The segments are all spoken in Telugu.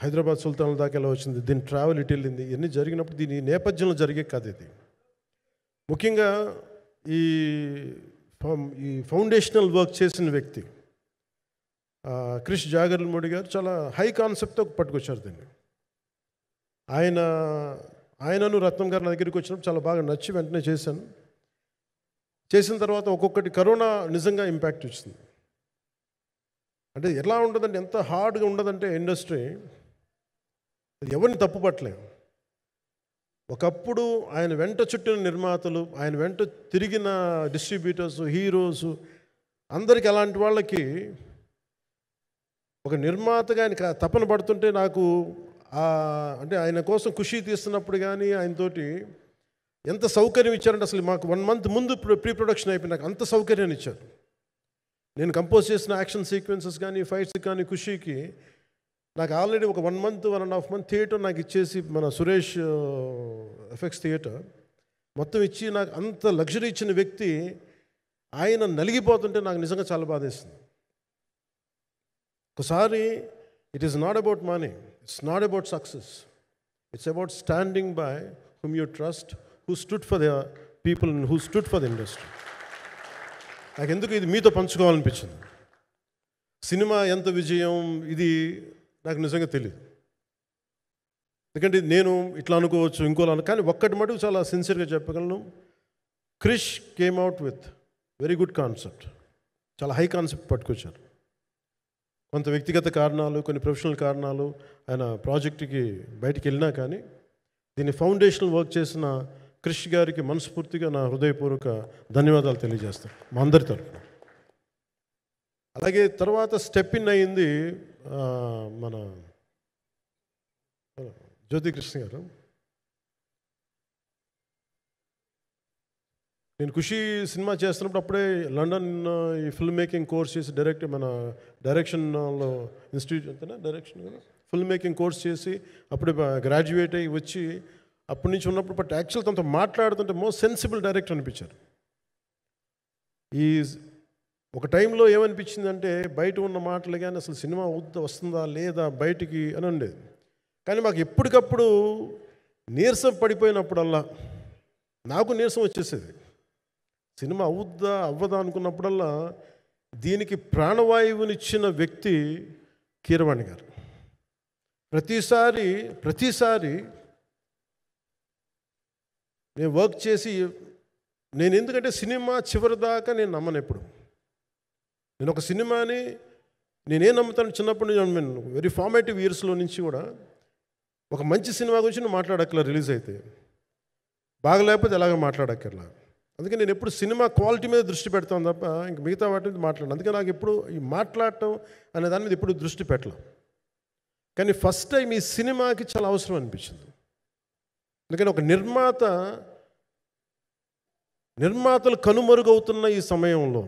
హైదరాబాద్ సుల్తాన్ల దాకా ఎలా వచ్చింది, దీని ట్రావెల్ ఇటు వెళ్ళింది, ఇవన్నీ జరిగినప్పుడు దీని నేపథ్యంలో జరిగే కథ ఇది. ముఖ్యంగా ఈ ఫౌండేషనల్ వర్క్ చేసిన వ్యక్తి క్రిష్ జాగర్లమూడి గారు చాలా హై కాన్సెప్ట్తో పట్టుకొచ్చారు దీన్ని. ఆయనను రత్నం గారు నా దగ్గరికి వచ్చినప్పుడు చాలా బాగా నచ్చి వెంటనే చేశాను. చేసిన తర్వాత ఒక్కొక్కటి కరోనా నిజంగా ఇంపాక్ట్ వచ్చింది. అంటే ఎలా ఉండదంటే, ఎంత హార్డ్గా ఉండదంటే ఇండస్ట్రీ, ఎవరిని తప్పు పట్టలేము. ఒకప్పుడు ఆయన వెంట చుట్టిన నిర్మాతలు, ఆయన వెంట తిరిగిన డిస్ట్రిబ్యూటర్స్, హీరోస్, అందరికి అలాంటి వాళ్ళకి ఒక నిర్మాతగా ఆయన తపన పడుతుంటే నాకు అంటే ఆయన కోసం ఖుషి తీస్తున్నప్పుడు కానీ ఆయనతోటి ఎంత సౌకర్యం ఇచ్చారంటే, అసలు మాకు 1 month ముందు ప్రీ ప్రొడక్షన్ అయిపోయి నాకు అంత సౌకర్యాన్ని ఇచ్చారు. నేను కంపోజ్ చేసిన యాక్షన్ సీక్వెన్సెస్ కానీ ఫైట్స్ కానీ ఖుషీకి నాకు ఆల్రెడీ ఒక 1 month 1.5 month థియేటర్ నాకు ఇచ్చేసి, మన సురేష్ ఎఫెక్ట్స్ థియేటర్ మొత్తం ఇచ్చి నాకు అంత లగ్జరీ ఇచ్చిన వ్యక్తి ఆయన నలిగిపోతుంటే నాకు నిజంగా చాలా బాధేస్తుంది. ఒకసారి it is not about money, it's not about success, it's about standing by whom you trust, who stood for the people and who stood for the industry. నాకు ఎందుకు ఇది మీతో పంచుకోవాలనిపించింది. సినిమా ఎంత విజయం ఇది నాకు నిజంగా తెలియదు, ఎందుకంటే నేను ఇట్లా అనుకోవచ్చు ఇంకోలా కానీ ఒక్కటి మటుకు చాలా సిన్సియర్గా చెప్పగలను. Krish came out with very good concept, చాలా హై కాన్సెప్ట్ పట్టుకొచ్చారు. కొంత వ్యక్తిగత కారణాలు, కొన్ని ప్రొఫెషనల్ కారణాలు ఆయన ప్రాజెక్టుకి బయటికి వెళ్ళినా కానీ దీన్ని ఫౌండేషనల్ వర్క్ చేసిన క్రిష్ గారికి మనస్ఫూర్తిగా నా హృదయపూర్వక ధన్యవాదాలు తెలియజేస్తాను మా అందరి తరఫున. అలాగే తర్వాత స్టెప్ ఇన్ అయ్యింది మన జ్యోతికృష్ణ గారు. నేను ఖుషి సినిమా చేస్తున్నప్పుడు అప్పుడే లండన్ ఈ ఫిల్మ్ మేకింగ్ కోర్స్ చేసి మన డైరెక్షన్లో ఇన్స్టిట్యూట్ అంతేనా డైరెక్షన్ ఫిల్మ్ మేకింగ్ కోర్స్ చేసి అప్పుడే గ్రాడ్యుయేట్ అయ్యి వచ్చి అప్పటి నుంచి ఉన్నప్పుడు బట్ యాక్చువల్ తనతో మాట్లాడుతుంటే మోస్ట్ సెన్సిబుల్ డైరెక్టర్ అనిపించారు. ఈ ఒక టైంలో ఏమనిపించిందంటే బయట ఉన్న మాటలు కానీ అసలు సినిమా వస్తుందా లేదా బయటికి అని ఉండేది. కానీ మాకు ఎప్పటికప్పుడు నీరసం పడిపోయినప్పుడల్లా నాకు నీరసం వచ్చేసేది. సినిమా అవుద్దా అవ్వదా అనుకున్నప్పుడల్లా దీనికి ప్రాణవాయువునిచ్చిన వ్యక్తి కీరవాణి గారు. ప్రతిసారి నేను వర్క్ చేసి నేను ఎందుకంటే సినిమా చివరి దాకా నేను నమ్మను. ఎప్పుడు నేను ఒక సినిమాని నేనేం నమ్ముతాను, చిన్నప్పటి నుంచి వెరీ ఫార్మేటివ్ ఇయర్స్లో నుంచి కూడా ఒక మంచి సినిమా గురించి నువ్వు మాట్లాడక్కర్లా, రిలీజ్ అయితే బాగలేకపోతే ఎలాగ మాట్లాడక్కర్లా. అందుకే నేను ఎప్పుడు సినిమా క్వాలిటీ మీద దృష్టి పెడతాను తప్ప ఇంక మిగతా వాటి మీద మాట్లాడను. అందుకే నాకు ఎప్పుడు ఈ మాట్లాడటం అనే దాని మీద ఎప్పుడు దృష్టి పెట్టలేం. కానీ ఫస్ట్ టైం ఈ సినిమాకి చాలా అవసరం అనిపించింది. ఎందుకంటే ఒక నిర్మాతలు కనుమరుగవుతున్న ఈ సమయంలో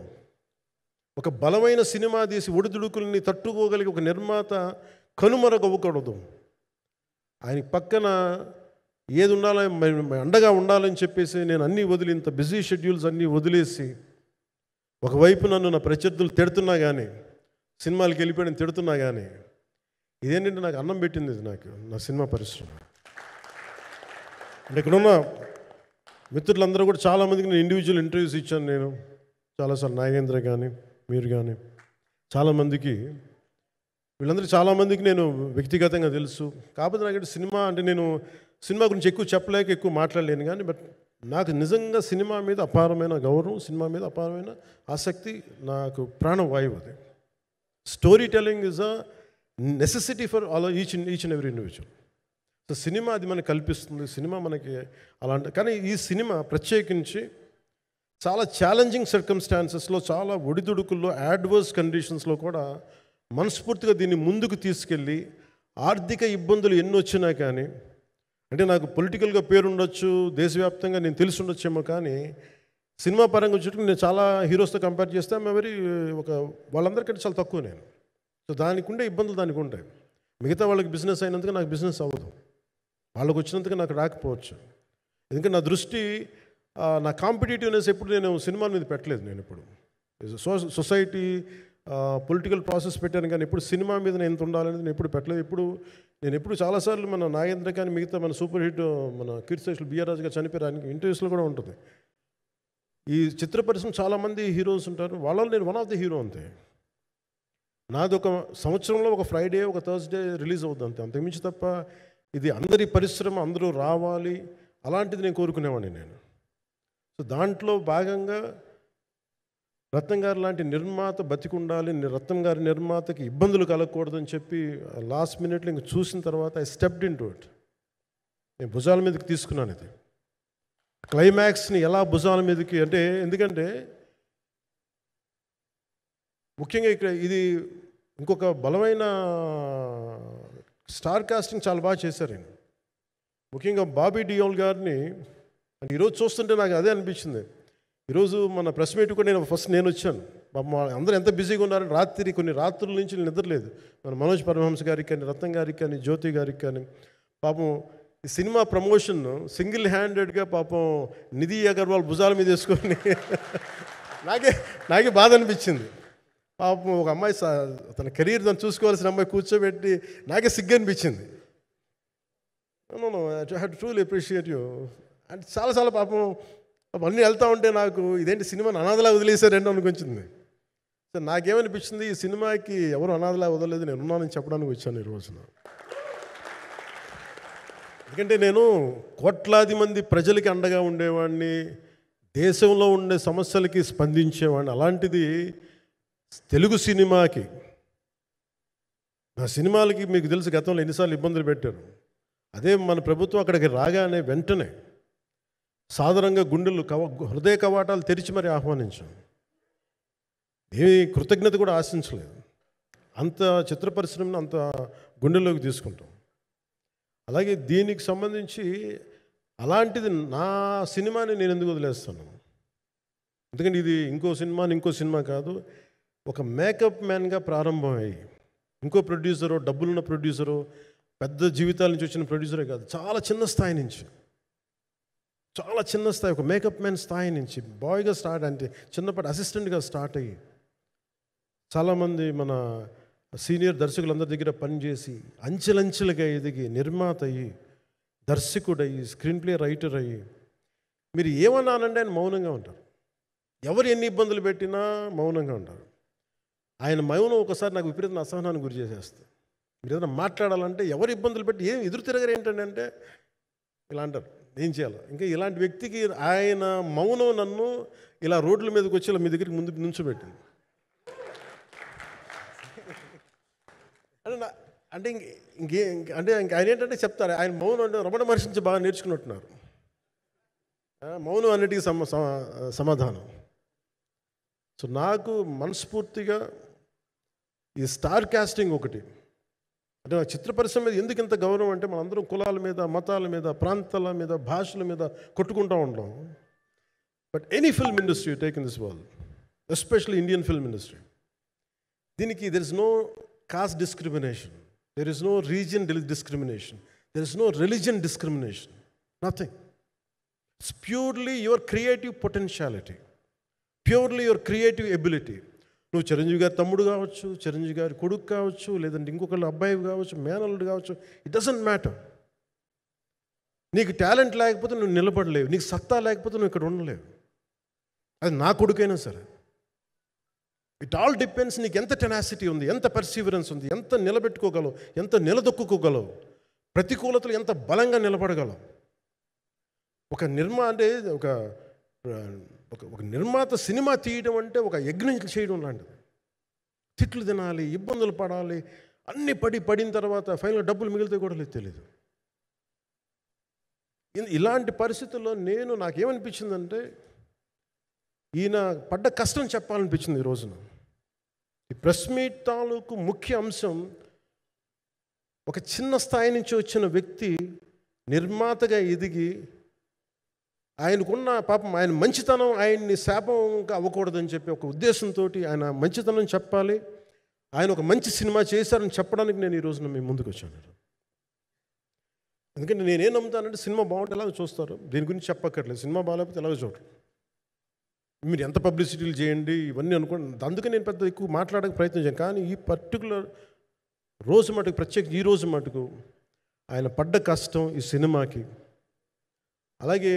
ఒక బలమైన సినిమా తీసి ఒడిదుడుకుల్ని తట్టుకోగలిగి ఒక నిర్మాత కనుమరుగవ్వకూడదు. ఆయన పక్కన ఏది ఉండాలని అండగా ఉండాలని చెప్పేసి నేను అన్నీ వదిలి ఇంత బిజీ షెడ్యూల్స్ అన్నీ వదిలేసి ఒకవైపు నన్ను నా ప్రత్యర్థులు తిడుతున్నా కానీ సినిమాలకు వెళ్ళిపోయిన తిడుతున్నా కానీ ఇదేంటంటే నాకు అన్నం పెట్టింది ఇది నాకు నా సినిమా పరిశ్రమ. అంటే ఇక్కడున్న మిత్రులందరూ కూడా చాలామందికి నేను ఇండివిజువల్ ఇంటర్వ్యూస్ ఇచ్చాను. నేను చాలాసార్లు నాగేంద్ర కానీ మీరు కానీ చాలామందికి వీళ్ళందరూ చాలామందికి నేను వ్యక్తిగతంగా తెలుసు. కాకపోతే నాకు సినిమా అంటే నేను సినిమా గురించి ఎక్కువ చెప్పలేక ఎక్కువ మాట్లాడలేను కానీ బట్ నాకు నిజంగా సినిమా మీద అపారమైన గౌరవం, సినిమా మీద అపారమైన ఆసక్తి, నాకు ప్రాణవాయువు అది. Story telling is a necessity for each and every individual. So cinema అది మనకు కల్పిస్తుంది, సినిమా మనకి అలాంటి. కానీ ఈ సినిమా ప్రత్యేకించి చాలా ఛాలెంజింగ్ సర్కమ్స్టాన్సెస్లో, చాలా ఒడిదుడుకుల్లో, యాడ్వర్స్ కండిషన్స్లో కూడా మనస్ఫూర్తిగా దీన్ని ముందుకు తీసుకెళ్ళి ఆర్థిక ఇబ్బందులు ఎన్ని వచ్చినా కానీ, అంటే నాకు పొలిటికల్గా పేరుండొచ్చు, దేశవ్యాప్తంగా నేను తెలిసి ఉండొచ్చేమో కానీ సినిమా పరంగా వచ్చేటప్పుడు నేను చాలా హీరోస్తో కంపేర్ చేస్తే వాళ్ళందరికంటే చాలా తక్కువ నేను. సో దానికి ఉండే ఇబ్బందులు దానికి ఉంటాయి. మిగతా వాళ్ళకి బిజినెస్ అయినందుకు నాకు బిజినెస్ అవ్వదు, వాళ్ళకు వచ్చినందుకు నాకు రాకపోవచ్చు. ఎందుకంటే నా దృష్టి, నా కాంపిటేటివ్నెస్ ఎప్పుడు నేను సినిమాల మీద పెట్టలేదు. నేను ఇప్పుడు సొసైటీ పొలిటికల్ ప్రాసెస్ పెట్టాను, కానీ ఎప్పుడు సినిమా మీద నేను ఎంత ఉండాలనేది నేను ఎప్పుడు పెట్టలేదు. నేను ఎప్పుడు చాలాసార్లు మన నాగేంద్ర కానీ మిగతా మన సూపర్ హిట్ మన కీర్తిశేషులు బిఆర్ రాజు గారు చనిపోయారు, ఆయనకి ఇంటర్వ్యూస్లో కూడా ఉంటుంది. ఈ చిత్ర పరిశ్రమ చాలామంది హీరోస్ ఉంటారు, వాళ్ళలో నేను వన్ ఆఫ్ ది హీరో అంతే. నాది ఒక సంవత్సరంలో ఒక ఫ్రైడే ఒక థర్స్డే రిలీజ్ అవుతుంది అంతే, అంతకుమించి తప్ప ఇది అందరి పరిశ్రమ అందరూ రావాలి అలాంటిది నేను కోరుకునేవాడిని నేను. సో దాంట్లో భాగంగా రత్నం గారు లాంటి నిర్మాత బతికుండాలి, రత్నం గారి నిర్మాతకి ఇబ్బందులు కలగకూడదని చెప్పి లాస్ట్ మినిట్లో ఇంక చూసిన తర్వాత I stepped in to it. నేను భుజాల మీదకి తీసుకున్నాను ఇది. క్లైమాక్స్ని ఎలా భుజాల మీదకి అంటే, ఎందుకంటే ముఖ్యంగా ఇక్కడ ఇది ఇంకొక బలమైన స్టార్ కాస్టింగ్ చాలా బాగా చేశారు ఆయన. ముఖ్యంగా బాబీ డియోల్ గారిని ఈరోజు చూస్తుంటే నాకు అదే అనిపించింది. ఈరోజు మన ప్రెస్ మీట్ కూడా నేను వచ్చాను. అందరూ ఎంత బిజీగా ఉన్నారని కొన్ని రాత్రుల నుంచి నిద్రలేదు. మన మనోజ్ పరమహంస గారికి కానీ, రత్నం గారికి కానీ, జ్యోతి గారికి కానీ. పాపం ఈ సినిమా ప్రమోషన్ సింగిల్ హ్యాండెడ్గా పాపం నిధి అగర్వాల్ భుజాల మీద వేసుకొని నాకే బాధ అనిపించింది. పాపం ఒక అమ్మాయి తన కెరీర్ తను చూసుకోవాల్సిన అమ్మాయి కూర్చోబెట్టి నాకే సిగ్గు అనిపించింది. I have to truly appreciate you. అంటే చాలా పాపం అన్నీ వెళ్తూ ఉంటే నాకు ఇదేంటి సినిమాని అనాథలా వదిలేశారండి అనిపించింది. సో నాకేమనిపించింది, ఈ సినిమాకి ఎవరు అనాథలా వదలలేదు, నేను ఉన్నానని చెప్పడానికి వచ్చాను ఈ రోజున. ఎందుకంటే నేను కోట్లాది మంది ప్రజలకి అండగా ఉండేవాడిని, దేశంలో ఉండే సమస్యలకి స్పందించేవాడిని. అలాంటిది తెలుగు సినిమాకి, నా సినిమాలకి మీకు తెలుసు గతంలో ఎన్నిసార్లు ఇబ్బందులు పెట్టారు. అదే మన ప్రభుత్వం అక్కడికి రాగానే వెంటనే సాధారణంగా హృదయ కవాటాలు తెరిచి మరి ఆహ్వానించాం. ఏమీ కృతజ్ఞత కూడా ఆశించలేదు. అంత చిత్ర పరిశ్రమను అంత గుండెల్లోకి తీసుకుంటాం. అలాగే దీనికి సంబంధించి అలాంటిది నా సినిమాని నేను ఎందుకు వదిలేస్తాను? ఎందుకంటే ఇది ఇంకో సినిమా కాదు, ఒక మేకప్ మ్యాన్గా ప్రారంభమయ్యి ఇంకో ప్రొడ్యూసరు, డబ్బులున్న ప్రొడ్యూసరు, పెద్ద జీవితాల నుంచి వచ్చిన ప్రొడ్యూసరే కాదు, చాలా చిన్న స్థాయి నుంచి, ఒక మేకప్ మ్యాన్ స్థాయి నుంచి బాయ్గా స్టార్ట్, అంటే చిన్నపాటి అసిస్టెంట్గా స్టార్ట్ అయ్యి చాలామంది మన సీనియర్ దర్శకులందరి దగ్గర పనిచేసి అంచెలంచెలుగా ఎదిగి నిర్మాత అయ్యి, దర్శకుడయ్యి, స్క్రీన్ ప్లే రైటర్ అయ్యి, మీరు ఏమన్నానంటే ఆయన మౌనంగా ఉంటారు. ఎవరు ఎన్ని ఇబ్బందులు పెట్టినా మౌనంగా ఉంటారు. ఆయన మౌనం ఒకసారి నాకు విపరీతమైన అసహనానికి గురి చేసేస్తుంది. మీరు ఏదైనా మాట్లాడాలంటే ఎవరు ఇబ్బందులు పెట్టి ఏం ఎదురు తిరగరు ఏంటంటే ఇలా అంటారు, ఏం చేయాలి. ఇంకా ఇలాంటి వ్యక్తికి ఆయన మౌనం నన్ను ఇలా రోడ్ల మీదకి వచ్చి ఇలా మీ దగ్గరికి ముందు నుంచోబెట్టింది. అంటే ఆయన ఏంటంటే చెప్తారు, ఆయన మౌనం అంటే రమణ మహర్షి నుంచి బాగా నేర్చుకున్నట్టున్నారు. మౌనం అన్నిటికీ సమాధానం. సో నాకు మనస్ఫూర్తిగా ఈ స్టార్ కాస్టింగ్ ఒకటి అంటే నా చిత్ర పరిశ్రమ మీద ఎందుకు ఇంత గౌరవం అంటే, మనందరం కులాల మీద, మతాల మీద, ప్రాంతాల మీద, భాషల మీద కొట్టుకుంటూ ఉంటాం. But any film industry take in this world, especially Indian film industry, దీనికి there is no caste discrimination, there is no region discrimination, there is no religion discrimination, nothing. It's purely your creative potentiality, purely your creative ability. నువ్వు చిరంజీవి గారి తమ్ముడు కావచ్చు, చిరంజీవి గారి కొడుకు కావచ్చు, లేదంటే ఇంకొకళ్ళు అబ్బాయి కావచ్చు, మేనల్లుడు కావచ్చు, ఇట్ డజంట్ మ్యాటర్. నీకు టాలెంట్ లేకపోతే నువ్వు నిలబడలేవు, నీకు సత్తా లేకపోతే నువ్వు ఇక్కడ ఉండలేవు. అది నా కొడుకైనా సరే. ఇట్ ఆల్ డిపెండ్స్ నీకు ఎంత టెనాసిటీ ఉంది, ఎంత పర్సీవరెన్స్ ఉంది, ఎంత నిలబెట్టుకోగలవు, ఎంత నిలదొక్కుకోగలవు, ప్రతికూలతలు ఎంత బలంగా నిలబడగలవు. ఒక నిర్మాత సినిమా తీయడం అంటే ఒక యజ్ఞం చేయడం లాంటిది. తిట్లు తినాలి, ఇబ్బందులు పడాలి, అన్నీ పడిన తర్వాత ఫైనల్ డబ్బులు మిగిలితే కూడా లేదు తెలియదు. ఇలాంటి పరిస్థితుల్లో నాకేమనిపించిందంటే, ఈయన పడ్డ కష్టం చెప్పాలనిపించింది ఈ రోజున. ఈ ప్రెస్ మీట్ తాలూకు ముఖ్య అంశం, ఒక చిన్న స్థాయి నుంచి వచ్చిన వ్యక్తి నిర్మాతగా ఎదిగి, ఆయనకున్న పాపం ఆయన మంచితనం ఆయన్ని శాపంగా అవ్వకూడదని చెప్పి ఒక ఉద్దేశంతో ఆయన మంచితనం చెప్పాలి, ఆయన ఒక మంచి సినిమా చేశారని చెప్పడానికి నేను ఈ రోజున మీ ముందుకు వచ్చాను. ఎందుకంటే నేనేం నమ్ముతానంటే, సినిమా బాగుంటే ఎలాగో చూస్తారు, దీని గురించి చెప్పక్కర్లేదు. సినిమా బాగాలేకపోతే ఎలాగో చూడరు. మీరు ఎంత పబ్లిసిటీలు చేయండి ఇవన్నీ అనుకోండి, అందుకే నేను పెద్ద ఎక్కువ మాట్లాడడానికి ప్రయత్నించాను. కానీ ఈ పర్టికులర్ రోజు మటుకు, ప్రత్యేక ఈ రోజు మటుకు ఆయన పడ్డ కష్టం ఈ సినిమాకి, అలాగే